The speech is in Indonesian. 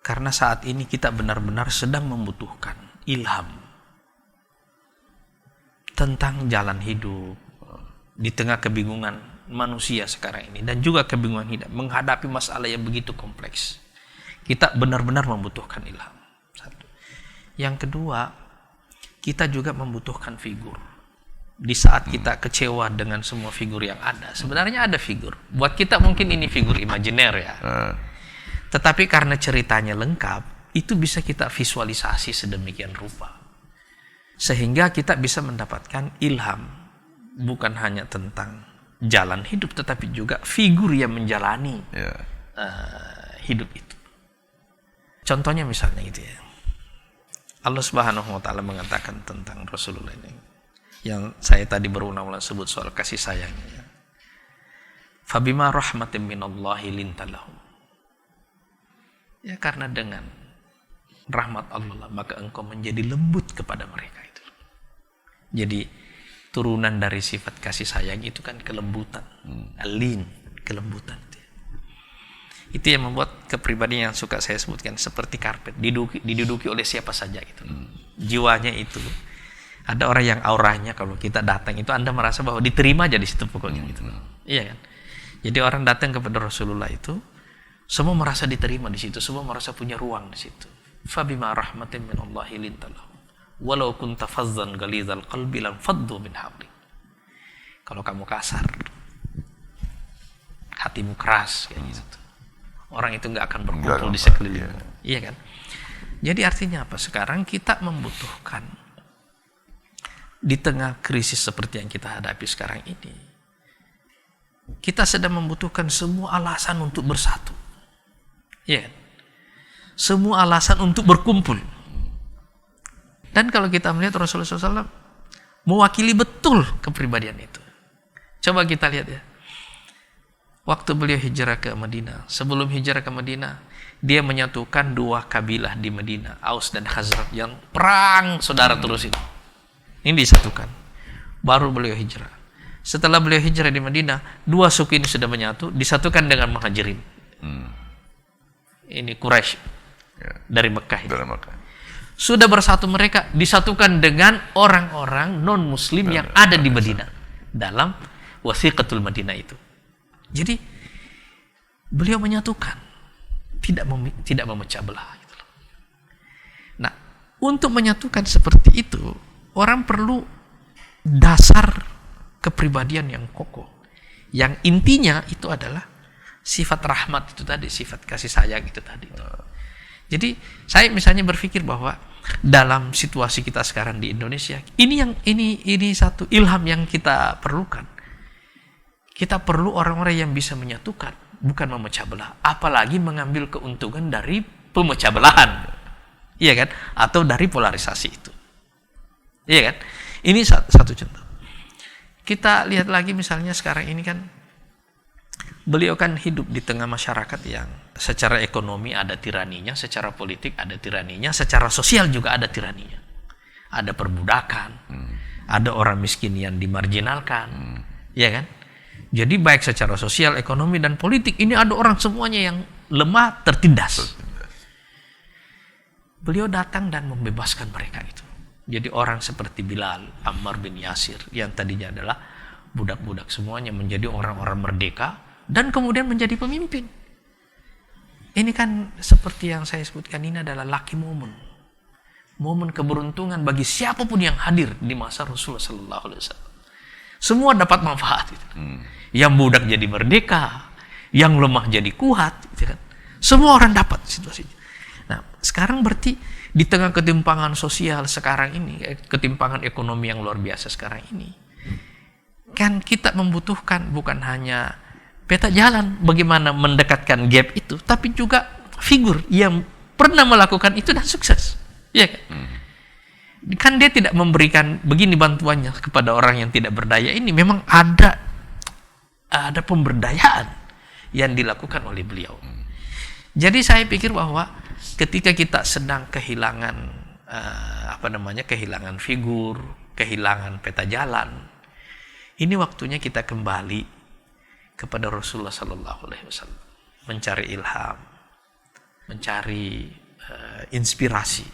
Karena saat ini kita benar-benar sedang membutuhkan ilham tentang jalan hidup di tengah kebingungan manusia sekarang ini dan juga kebingungan hidup menghadapi masalah yang begitu kompleks. Kita benar-benar membutuhkan ilham. Satu. Yang kedua, kita juga membutuhkan figur. Di saat kita kecewa dengan semua figur yang ada, sebenarnya ada figur. Buat kita mungkin ini figur imajiner ya. Tetapi karena ceritanya lengkap, itu bisa kita visualisasi sedemikian rupa. Sehingga kita bisa mendapatkan ilham. Bukan hanya tentang jalan hidup, tetapi juga figur yang menjalani hidup itu. Contohnya misalnya gitu ya. Allah Subhanahu wa Ta'ala mengatakan tentang Rasulullah ini, yang saya tadi berulang-ulang sebut soal kasih sayangnya. Fabima rahmatin minallahi lintalahum. Ya karena dengan rahmat Allah maka engkau menjadi lembut kepada mereka itu. Jadi turunan dari sifat kasih sayang itu kan kelembutan, alin, kelembutan itu. Itu yang membuat kepribadian yang suka saya sebutkan seperti karpet, diduduki oleh siapa saja gitu. Jiwanya itu ada orang yang auranya kalau kita datang itu Anda merasa bahwa diterima aja di situ pokoknya gitu. Iya kan? Jadi orang datang kepada Rasulullah itu semua merasa diterima di situ, semua merasa punya ruang di situ. Fabima rahmatin minallahi lintalahu. Walau kunta fazzan ghalizal qalbi lam faddu min hawlik. Kalau kamu kasar, hatimu keras kayak gitu. Orang itu nggak akan berkumpul di sekelilingmu. Iya kan? Jadi artinya apa? Sekarang kita membutuhkan di tengah krisis seperti yang kita hadapi sekarang ini, kita sedang membutuhkan semua alasan untuk bersatu. Ya, semua alasan untuk berkumpul. Dan kalau kita melihat Rasulullah SAW mewakili betul kepribadian itu. Coba kita lihat ya. Waktu beliau hijrah ke Madinah, sebelum hijrah ke Madinah, dia menyatukan dua kabilah di Madinah, Aus dan Khazraj yang perang saudara terus itu. Ini disatukan. Baru beliau hijrah. Setelah beliau hijrah di Madinah, dua suku ini sudah menyatu, disatukan dengan Muhajirin. Ini Quraisy dari Mekah itu. Sudah bersatu mereka, disatukan dengan orang-orang non-muslim yang ada di Madinah dalam Wasiqatul Madinah itu. Jadi beliau menyatukan, tidak memecah belah gitu. Nah, untuk menyatukan seperti itu, orang perlu dasar kepribadian yang kokoh. Yang intinya itu adalah sifat rahmat itu tadi, sifat kasih sayang itu tadi. Jadi saya misalnya berpikir bahwa dalam situasi kita sekarang di Indonesia, ini satu ilham yang kita perlukan. Kita perlu orang-orang yang bisa menyatukan, bukan memecah belah, apalagi mengambil keuntungan dari pemecah belahan. Iya kan? Atau dari polarisasi itu. Iya kan? Ini satu contoh. Kita lihat lagi misalnya sekarang ini kan beliau kan hidup di tengah masyarakat yang secara ekonomi ada tiraninya, secara politik ada tiraninya, secara sosial juga ada tiraninya. Ada perbudakan, ada orang miskin yang dimarginalkan, ya kan? Jadi baik secara sosial, ekonomi, dan politik ini ada orang semuanya yang lemah, tertindas. Beliau datang dan membebaskan mereka itu. Jadi orang seperti Bilal, Ammar bin Yasir yang tadinya adalah budak-budak semuanya menjadi orang-orang merdeka dan kemudian menjadi pemimpin. Ini kan seperti yang saya sebutkan, ini adalah lucky moment. Momen keberuntungan bagi siapapun yang hadir di masa Rasulullah SAW. Semua dapat manfaat itu. Yang budak jadi merdeka, yang lemah jadi kuat, gitu kan. Semua orang dapat situasinya. Nah, sekarang berarti di tengah ketimpangan sosial sekarang ini, ketimpangan ekonomi yang luar biasa sekarang ini, kan kita membutuhkan bukan hanya peta jalan bagaimana mendekatkan gap itu, tapi juga figur yang pernah melakukan itu dan sukses. Ya kan? Kan dia tidak memberikan begini bantuannya kepada orang yang tidak berdaya ini. Memang ada pemberdayaan yang dilakukan oleh beliau. Jadi saya pikir bahwa ketika kita sedang kehilangan kehilangan figur, kehilangan peta jalan, ini waktunya kita kembali kepada Rasulullah SAW, mencari ilham, mencari inspirasi